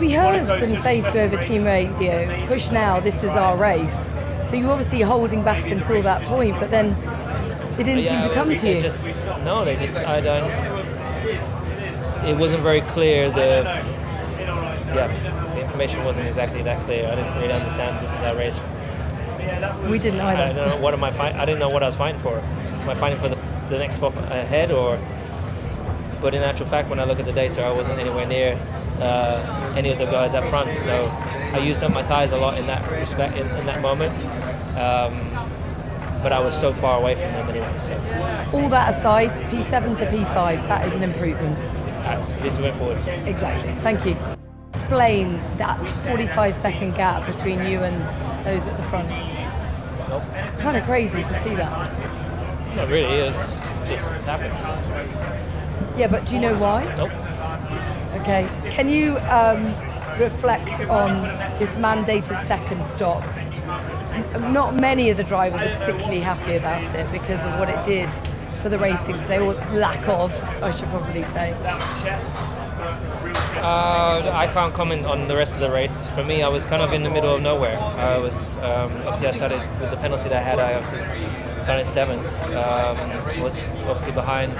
we heard them say to you over team radio, push now, this is our race. So you were obviously holding back until that point, but then they didn't seem to come to you. It wasn't very clear. The information wasn't exactly that clear. I didn't really understand this is our race. We didn't either. I don't know what I didn't know what I was fighting for. Am I fighting for the next spot ahead, or? But in actual fact, when I look at the data, I wasn't anywhere near any of the guys up front. So I used up my tyres a lot in that respect, in that moment. But I was so far away from them anyway. So. All that aside, P7 to P5, that is an improvement. At least we went forward. Exactly. Thank you. Explain that 45-second gap between you and those at the front. Nope. It's kind of crazy to see that. Not really. It happens. Yeah, but do you know why? Nope. Okay. Can you reflect on this mandated second stop? Not many of the drivers are particularly happy about it because of what it did for the racing today, or lack of, I should probably say. I can't comment on the rest of the race. For me, I was kind of in the middle of nowhere. I was obviously I started with the penalty that I had. I obviously started 7th. Was obviously behind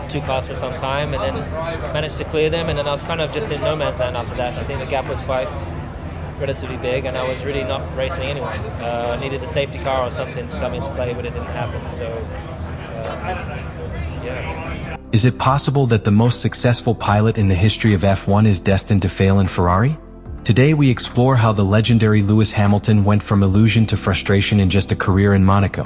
2 cars for some time, and then managed to clear them. And then I was kind of just in no man's land after that. I think the gap was quite relatively big, and I was really not racing anyone. I needed a safety car or something to come into play, but it didn't happen. So, yeah. Is it possible that the most successful pilot in the history of F1 is destined to fail in Ferrari? Today we explore how the legendary Lewis Hamilton went from illusion to frustration in just a career in Monaco.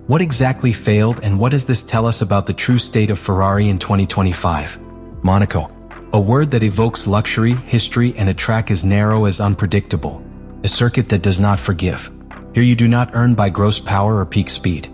What exactly failed, and what does this tell us about the true state of Ferrari in 2025? Monaco. A word that evokes luxury, history, and a track as narrow as unpredictable. A circuit that does not forgive. Here you do not earn by gross power or peak speed.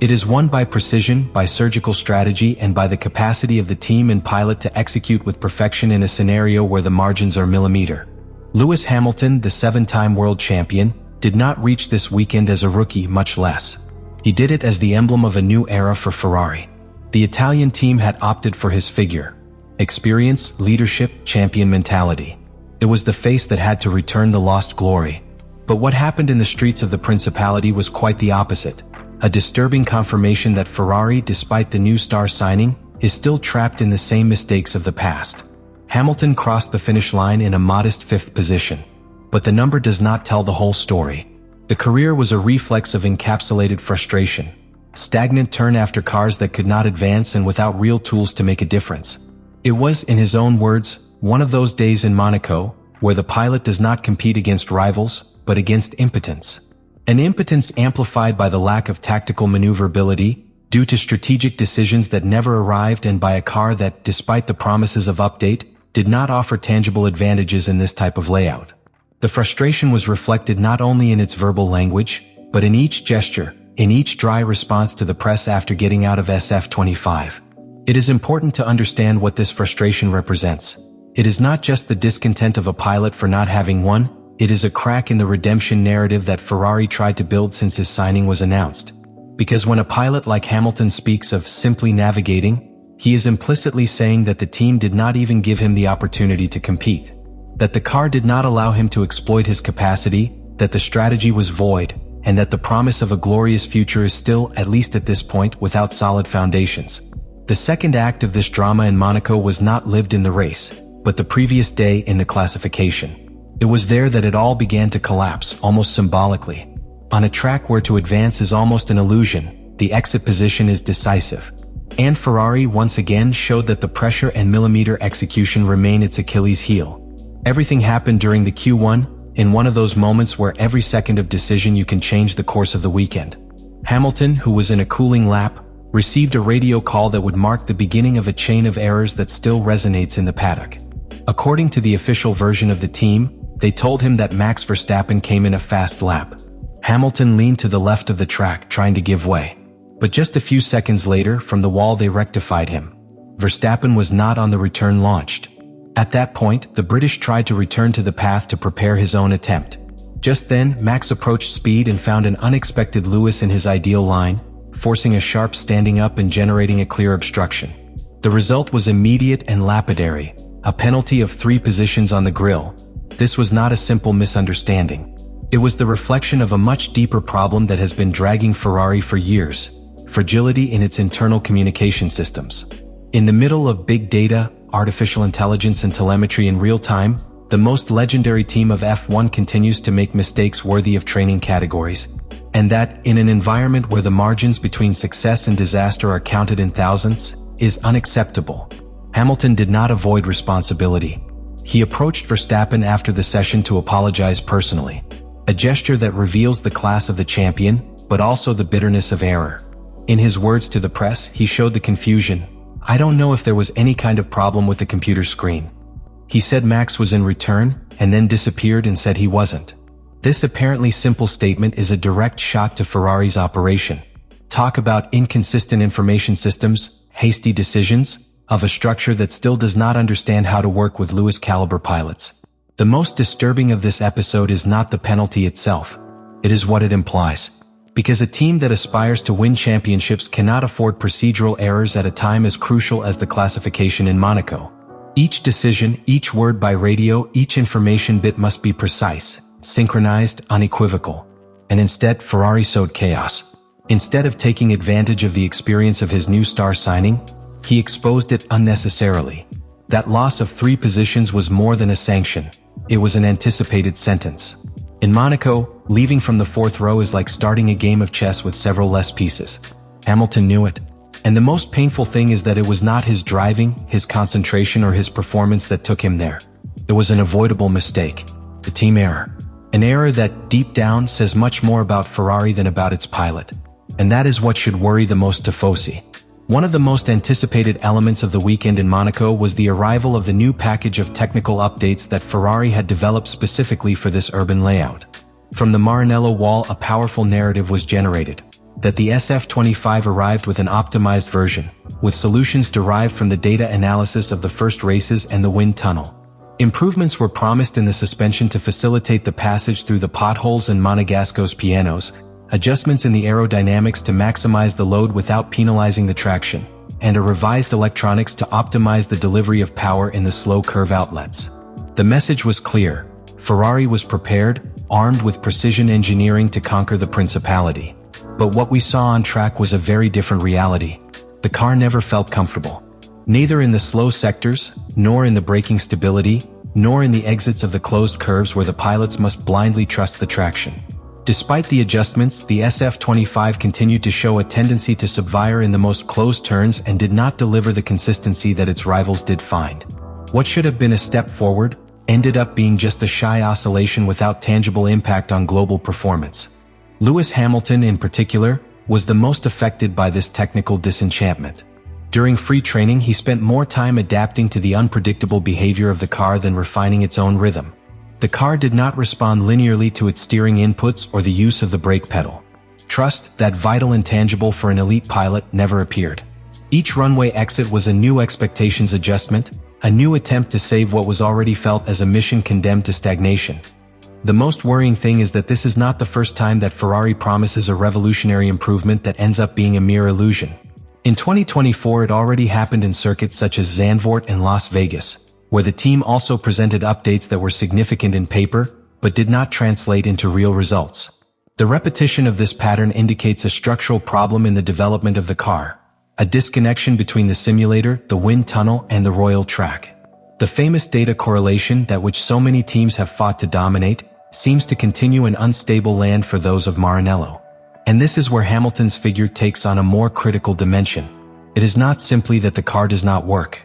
It is won by precision, by surgical strategy, and by the capacity of the team and pilot to execute with perfection in a scenario where the margins are millimeter. Lewis Hamilton, the 7-time world champion, did not reach this weekend as a rookie, much less. He did it as the emblem of a new era for Ferrari. The Italian team had opted for his figure. Experience, leadership, champion mentality. It was the face that had to return the lost glory. But what happened in the streets of the Principality was quite the opposite. A disturbing confirmation that Ferrari, despite the new star signing, is still trapped in the same mistakes of the past. Hamilton crossed the finish line in a modest 5th position. But the number does not tell the whole story. The career was a reflex of encapsulated frustration. Stagnant turn after cars that could not advance and without real tools to make a difference. It was, in his own words, one of those days in Monaco, where the pilot does not compete against rivals, but against impotence. An impotence amplified by the lack of tactical maneuverability, due to strategic decisions that never arrived, and by a car that, despite the promises of update, did not offer tangible advantages in this type of layout. The frustration was reflected not only in its verbal language, but in each gesture, in each dry response to the press after getting out of SF25. It is important to understand what this frustration represents. It is not just the discontent of a pilot for not having won, it is a crack in the redemption narrative that Ferrari tried to build since his signing was announced. Because when a pilot like Hamilton speaks of simply navigating, he is implicitly saying that the team did not even give him the opportunity to compete. That the car did not allow him to exploit his capacity, that the strategy was void, and that the promise of a glorious future is still, at least at this point, without solid foundations. The second act of this drama in Monaco was not lived in the race, but the previous day in the classification. It was there that it all began to collapse, almost symbolically. On a track where to advance is almost an illusion, the exit position is decisive. And Ferrari once again showed that the pressure and millimeter execution remain its Achilles heel. Everything happened during the Q1, in one of those moments where every second of decision you can change the course of the weekend. Hamilton, who was in a cooling lap, received a radio call that would mark the beginning of a chain of errors that still resonates in the paddock. According to the official version of the team, they told him that Max Verstappen came in a fast lap. Hamilton leaned to the left of the track, trying to give way. But just a few seconds later, from the wall they rectified him. Verstappen was not on the return launched. At that point, the British tried to return to the path to prepare his own attempt. Just then, Max approached speed and found an unexpected Lewis in his ideal line, forcing a sharp standing up and generating a clear obstruction. The result was immediate and lapidary. a penalty of 3 positions on the grille. This was not a simple misunderstanding. It was the reflection of a much deeper problem that has been dragging Ferrari for years: fragility in its internal communication systems. In the middle of big data, artificial intelligence and telemetry in real time, the most legendary team of F1 continues to make mistakes worthy of training categories. And that, in an environment where the margins between success and disaster are counted in thousands, is unacceptable. Hamilton did not avoid responsibility. He approached Verstappen after the session to apologize personally. A gesture that reveals the class of the champion, but also the bitterness of error. In his words to the press, he showed the confusion. "I don't know if there was any kind of problem with the computer screen." He said Max was in return, and then disappeared and said he wasn't. This apparently simple statement is a direct shot to Ferrari's operation. Talk about inconsistent information systems, hasty decisions, of a structure that still does not understand how to work with Lewis-caliber pilots. The most disturbing of this episode is not the penalty itself. It is what it implies. Because a team that aspires to win championships cannot afford procedural errors at a time as crucial as the classification in Monaco. Each decision, each word by radio, each information bit must be precise, synchronized, unequivocal. And instead, Ferrari sowed chaos. Instead of taking advantage of the experience of his new star signing, he exposed it unnecessarily. That loss of 3 positions was more than a sanction. It was an anticipated sentence. In Monaco, leaving from the 4th row is like starting a game of chess with several less pieces. Hamilton knew it. And the most painful thing is that it was not his driving, his concentration, or his performance that took him there. It was an avoidable mistake. A team error. An error that, deep down, says much more about Ferrari than about its pilot. And that is what should worry the most Tifosi. One of the most anticipated elements of the weekend in Monaco was the arrival of the new package of technical updates that Ferrari had developed specifically for this urban layout. From the Maranello wall, a powerful narrative was generated. That the SF25 arrived with an optimized version, with solutions derived from the data analysis of the first races and the wind tunnel. Improvements were promised in the suspension to facilitate the passage through the potholes and Monegasco's pianos, adjustments in the aerodynamics to maximize the load without penalizing the traction, and a revised electronics to optimize the delivery of power in the slow curve outlets. The message was clear. Ferrari was prepared, armed with precision engineering to conquer the principality. But what we saw on track was a very different reality. The car never felt comfortable. Neither in the slow sectors, nor in the braking stability, nor in the exits of the closed curves where the pilots must blindly trust the traction. Despite the adjustments, the SF25 continued to show a tendency to subvire in the most closed turns and did not deliver the consistency that its rivals did find. What should have been a step forward ended up being just a shy oscillation without tangible impact on global performance. Lewis Hamilton, in particular, was the most affected by this technical disenchantment. During free training, he spent more time adapting to the unpredictable behavior of the car than refining its own rhythm. The car did not respond linearly to its steering inputs or the use of the brake pedal. Trust, that vital intangible for an elite pilot, never appeared. Each runway exit was a new expectations adjustment, a new attempt to save what was already felt as a mission condemned to stagnation. The most worrying thing is that this is not the first time that Ferrari promises a revolutionary improvement that ends up being a mere illusion. In 2024, it already happened in circuits such as Zandvoort and Las Vegas, where the team also presented updates that were significant in paper, but did not translate into real results. The repetition of this pattern indicates a structural problem in the development of the car, a disconnection between the simulator, the wind tunnel, and the royal track. The famous data correlation that which so many teams have fought to dominate seems to continue an unstable land for those of Maranello. And this is where Hamilton's figure takes on a more critical dimension. It is not simply that the car does not work.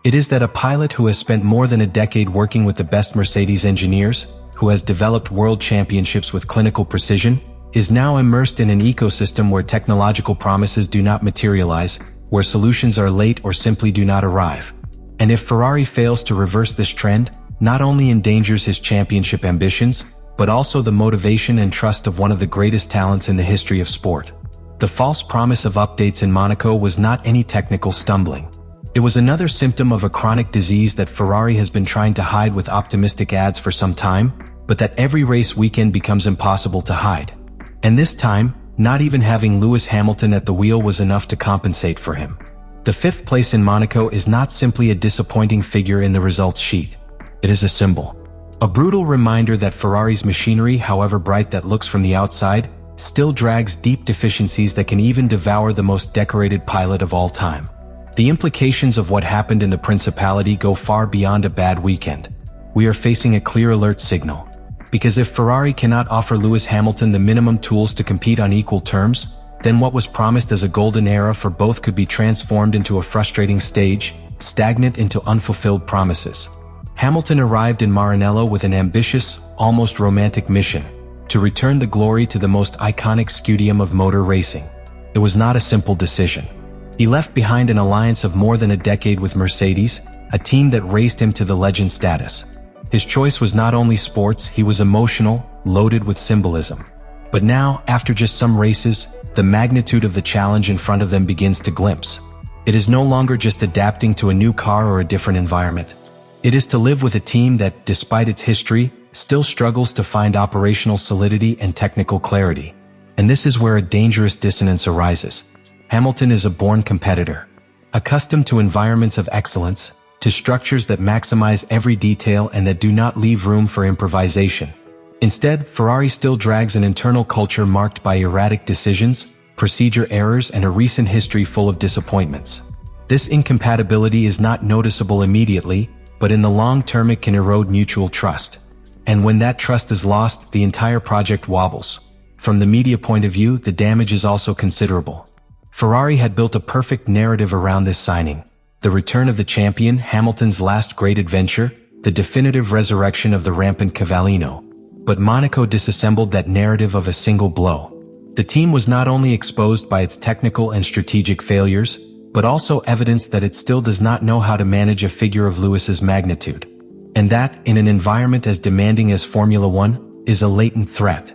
It is that a pilot who has spent more than a decade working with the best Mercedes engineers, who has developed world championships with clinical precision, is now immersed in an ecosystem where technological promises do not materialize, where solutions are late or simply do not arrive. And if Ferrari fails to reverse this trend, not only endangers his championship ambitions, but also the motivation and trust of one of the greatest talents in the history of sport. The false promise of updates in Monaco was not any technical stumbling. It was another symptom of a chronic disease that Ferrari has been trying to hide with optimistic ads for some time, but that every race weekend becomes impossible to hide. And this time, not even having Lewis Hamilton at the wheel was enough to compensate for him. The 5th place in Monaco is not simply a disappointing figure in the results sheet. It is a symbol. A brutal reminder that Ferrari's machinery, however bright that looks from the outside, still drags deep deficiencies that can even devour the most decorated pilot of all time. The implications of what happened in the Principality go far beyond a bad weekend. We are facing a clear alert signal. Because if Ferrari cannot offer Lewis Hamilton the minimum tools to compete on equal terms, then what was promised as a golden era for both could be transformed into a frustrating stage, stagnant into unfulfilled promises. Hamilton arrived in Maranello with an ambitious, almost romantic mission: to return the glory to the most iconic scudium of motor racing. It was not a simple decision. He left behind an alliance of more than a decade with Mercedes, a team that raised him to the legend status. His choice was not only sports, he was emotional, loaded with symbolism. But now, after just some races, the magnitude of the challenge in front of them begins to glimpse. It is no longer just adapting to a new car or a different environment. It is to live with a team that, despite its history, still struggles to find operational solidity and technical clarity. And this is where a dangerous dissonance arises. Hamilton is a born competitor, accustomed to environments of excellence, to structures that maximize every detail and that do not leave room for improvisation. Instead, Ferrari still drags an internal culture marked by erratic decisions, procedure errors, and a recent history full of disappointments. This incompatibility is not noticeable immediately, but in the long term it can erode mutual trust. And when that trust is lost, the entire project wobbles. From the media point of view, the damage is also considerable. Ferrari had built a perfect narrative around this signing: the return of the champion, Hamilton's last great adventure, the definitive resurrection of the rampant Cavallino. But Monaco disassembled that narrative of a single blow. The team was not only exposed by its technical and strategic failures, but also evidence that it still does not know how to manage a figure of Lewis's magnitude. And that, in an environment as demanding as Formula One, is a latent threat.